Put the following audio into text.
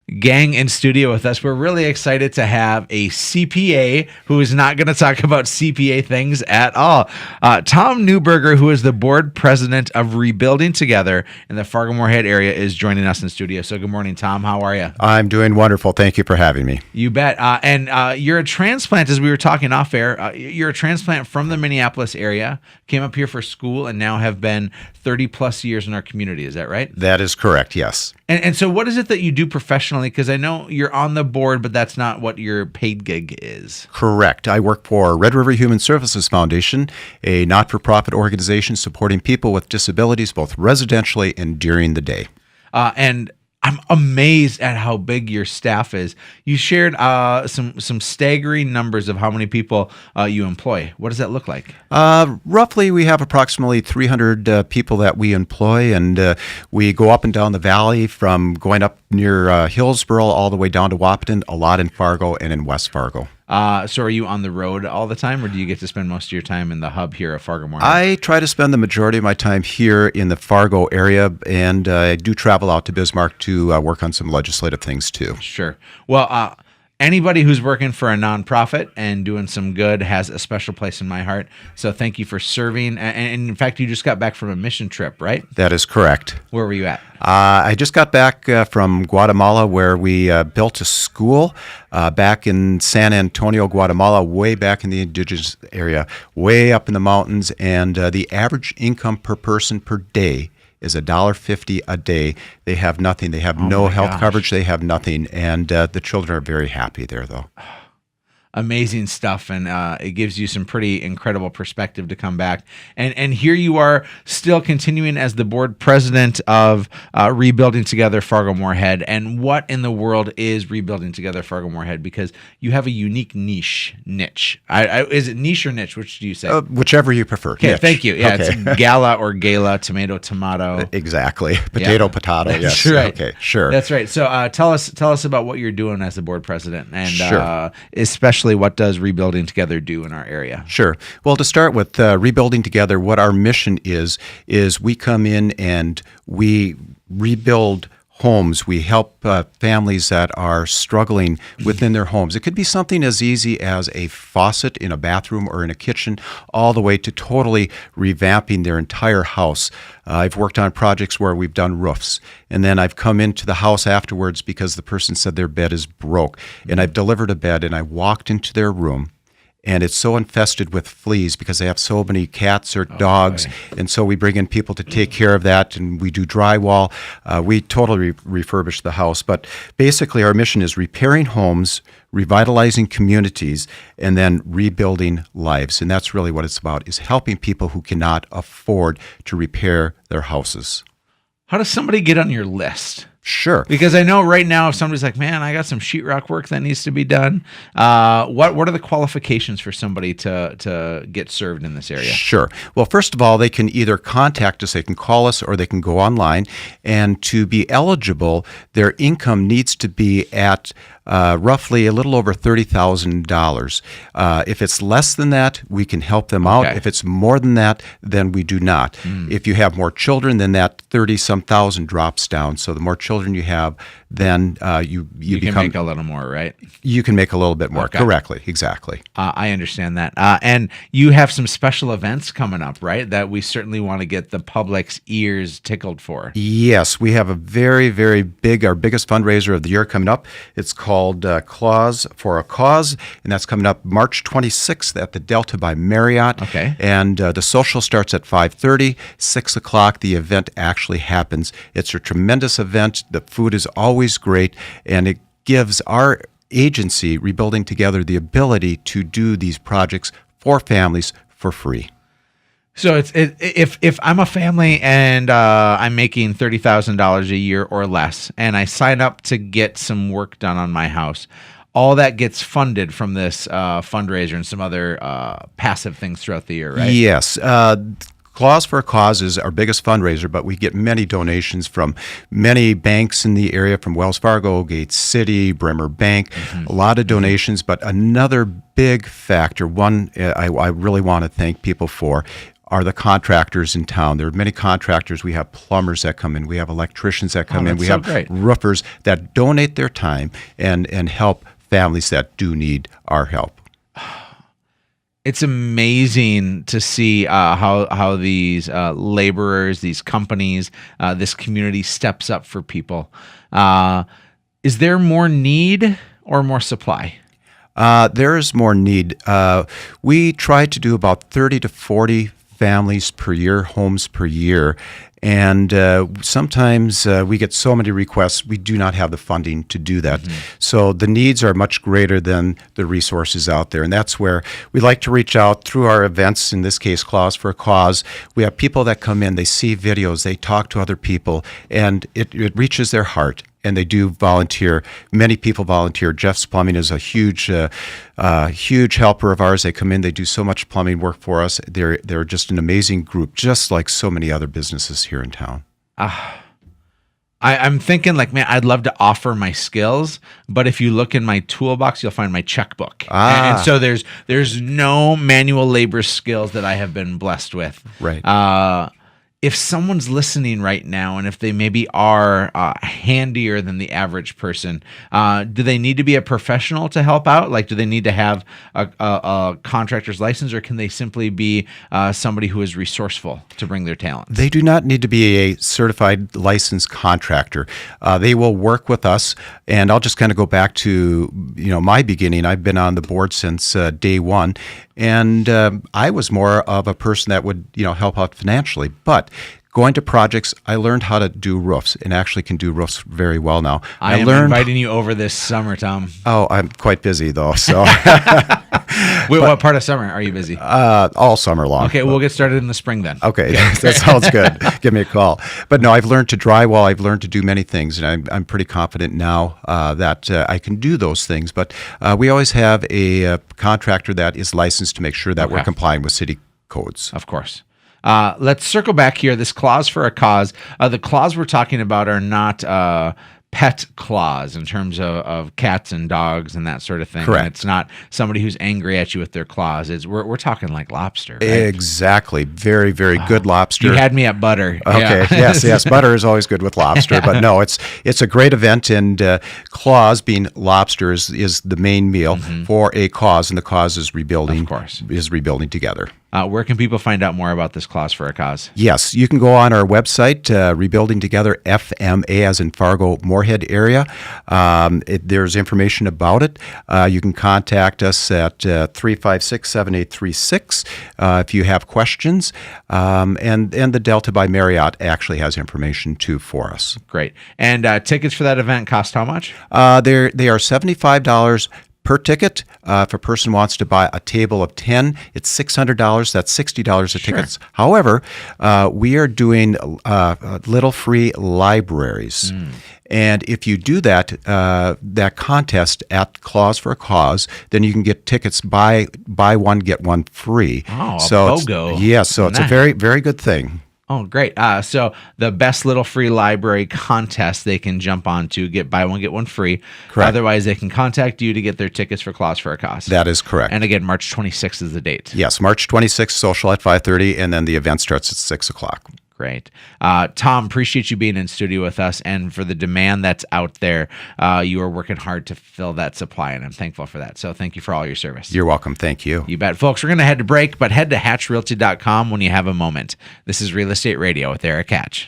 gang in studio with us. We're really excited to have a CPA who is not going to talk about CPA things at all. Tom Newberger, who is the board president of Rebuilding Together in the Fargo-Moorhead area, is joining us in studio. So good morning, Tom. How are you? I'm doing wonderful. Thank you for having me. You bet. And you're a transplant, as we were talking off air. You're a transplant from the Minneapolis area, came up here for school, and now have been 30 plus years in our community. Is that right? That is correct, yes. And so what is it that you do professionally? Because I know you're on the board, but that's not what your paid gig is. Correct. I work for Red River Human Services Foundation, a not-for-profit organization supporting people with disabilities, both residentially and during the day. And I'm amazed at how big your staff is. You shared some staggering numbers of how many people you employ. What does that look like? Roughly, we have approximately 300 people that we employ, and we go up and down the valley from going up near Hillsboro all the way down to Wahpeton, a lot in Fargo and in West Fargo. So are you on the road all the time, or do you get to spend most of your time in the hub here at Fargo-Moorhead? I try to spend the majority of my time here in the Fargo area, and I do travel out to Bismarck to work on some legislative things too. Sure. Well, anybody who's working for a nonprofit and doing some good has a special place in my heart. So thank you for serving. And in fact, you just got back from a mission trip, right? That is correct. Where were you at? I just got back from Guatemala, where we built a school back in San Antonio, Guatemala, way back in the indigenous area, way up in the mountains. And the average income per person per day is $1.50 a day. They have nothing. They have no health coverage. They have nothing. And the children are very happy there, though. Amazing stuff, and it gives you some pretty incredible perspective to come back. And here you are still continuing as the board president of Rebuilding Together Fargo-Moorhead. And what in the world is Rebuilding Together Fargo-Moorhead? Because you have a unique niche. Is it niche or niche? Which do you say? Whichever you prefer. Okay, niche. Thank you. Yeah, okay. It's gala or gala, tomato. Exactly. Potato. That's Yes. right. Okay, sure. That's right. So tell us about what you're doing as the board president, and Sure. Especially what does Rebuilding Together do in our area? Sure. Well, to start with, Rebuilding Together, what our mission is we come in and we rebuild homes. We help families that are struggling within their homes. It could be something as easy as a faucet in a bathroom or in a kitchen, all the way to totally revamping their entire house. I've worked on projects where we've done roofs, and then I've come into the house afterwards because the person said their bed is broke, and I've delivered a bed, and I walked into their room, and it's so infested with fleas because they have so many cats or dogs. And so we bring in people to take care of that, and we do drywall. We totally refurbish the house. But basically our mission is repairing homes, revitalizing communities, and then rebuilding lives. And that's really what it's about, is helping people who cannot afford to repair their houses. How does somebody get on your list? Sure. Because I know right now if somebody's like, man, I got some sheetrock work that needs to be done, what are the qualifications for somebody to get served in this area? Sure. Well, first of all, they can either contact us, they can call us, or they can go online. And to be eligible, their income needs to be at roughly a little over $30,000. If it's less than that, we can help them out. If it's more than that, then we do not. If you have more children, then that 30-some thousand drops down. So the more children you have, then you can make a little more, right? You can make a little bit more. Correctly. Exactly. I understand that. And you have some special events coming up, right? That we certainly want to get the public's ears tickled for. Yes, we have a very, very big, our biggest fundraiser of the year coming up. It's called Claws for a Cause, and that's coming up March 26th at the Delta by Marriott. Okay. And the social starts at 5:30, 6 o'clock. The event actually happens. It's a tremendous event. The food is always great, and it gives our agency, Rebuilding Together, the ability to do these projects for families for free. So if I'm a family and I'm making $30,000 a year or less, and I sign up to get some work done on my house, all that gets funded from this fundraiser and some other passive things throughout the year, right? Yes. Claws for a Cause is our biggest fundraiser, but we get many donations from many banks in the area, from Wells Fargo, Gates City, Bremer Bank, a lot of donations. But another big factor, one I really want to thank people for, are the contractors in town. There are many contractors. We have plumbers that come in. We have electricians that come in. That's We so have great. roofers that donate their time and help families that do need our help. It's amazing to see how these laborers, these companies, this community steps up for people. Is there more need or more supply? There is more need. We try to do about 30 to 40 families per year, homes per year. And sometimes we get so many requests, we do not have the funding to do that. So the needs are much greater than the resources out there. And that's where we like to reach out through our events, in this case, Claws for a Cause. We have people that come in, they see videos, they talk to other people, and it reaches their heart. And they do volunteer. Many people volunteer. Jeff's Plumbing is a huge helper of ours. They come in. They do so much plumbing work for us. They're just an amazing group, just like so many other businesses here in town. I'm thinking like, man, I'd love to offer my skills, but if you look in my toolbox, you'll find my checkbook. And so there's no manual labor skills that I have been blessed with. Right. If someone's listening right now, and if they maybe are handier than the average person, do they need to be a professional to help out? Like, do they need to have a contractor's license, or can they simply be somebody who is resourceful to bring their talents? They do not need to be a certified licensed contractor. They will work with us, and I'll just kind of go back to my beginning. I've been on the board since day one, and I was more of a person that would help out financially, but going to projects, I learned how to do roofs, and actually can do roofs very well now. I am inviting you over this summer, Tom. Oh, I'm quite busy though, so. Wait, what part of summer are you busy? All summer long. Okay, we'll get started in the spring then. Okay, that sounds good. Give me a call. But no, I've learned to drywall. I've learned to do many things, and I'm pretty confident now that I can do those things. But we always have a contractor that is licensed to make sure that we're complying with city codes. Of course. Let's circle back here. This Claws for a Cause. The claws we're talking about are not pet claws in terms of cats and dogs and that sort of thing. Correct. And it's not somebody who's angry at you with their claws. We're talking like lobster. Right? Exactly. Very, very good lobster. You had me at butter. Okay. Yeah. Yes. Butter is always good with lobster, but no, it's a great event, and claws, being lobster, is the main meal for a cause, and the cause is rebuilding. Of course. Is rebuilding together. Where can people find out more about this Claws for a Cause? Yes, you can go on our website, Rebuilding Together, FMA, as in Fargo-Moorhead area. There's information about it. You can contact us at 356-7836 if you have questions. And the Delta by Marriott actually has information too for us. Great. And tickets for that event cost how much? They are $75 per ticket. If a person wants to buy a table of 10, it's $600. That's $60 a ticket. However, we are doing little free libraries. And if you do that contest at Claws for a Cause, then you can get tickets, buy one, get one free. Oh, so BOGO. Yes, so it's a very, very good thing. Oh, great. So the best little free library contest they can jump on to get buy one, get one free. Correct. Otherwise, they can contact you to get their tickets for Claws for a Cause. That is correct. And again, March 26th is the date. Yes, March 26th, social at 5:30, and then the event starts at 6 o'clock. Great. Tom, appreciate you being in studio with us, and for the demand that's out there, you are working hard to fill that supply, and I'm thankful for that. So thank you for all your service. You're welcome. Thank you. You bet. Folks, we're going to head to break, but head to hatchrealty.com when you have a moment. This is Real Estate Radio with Erik Hatch.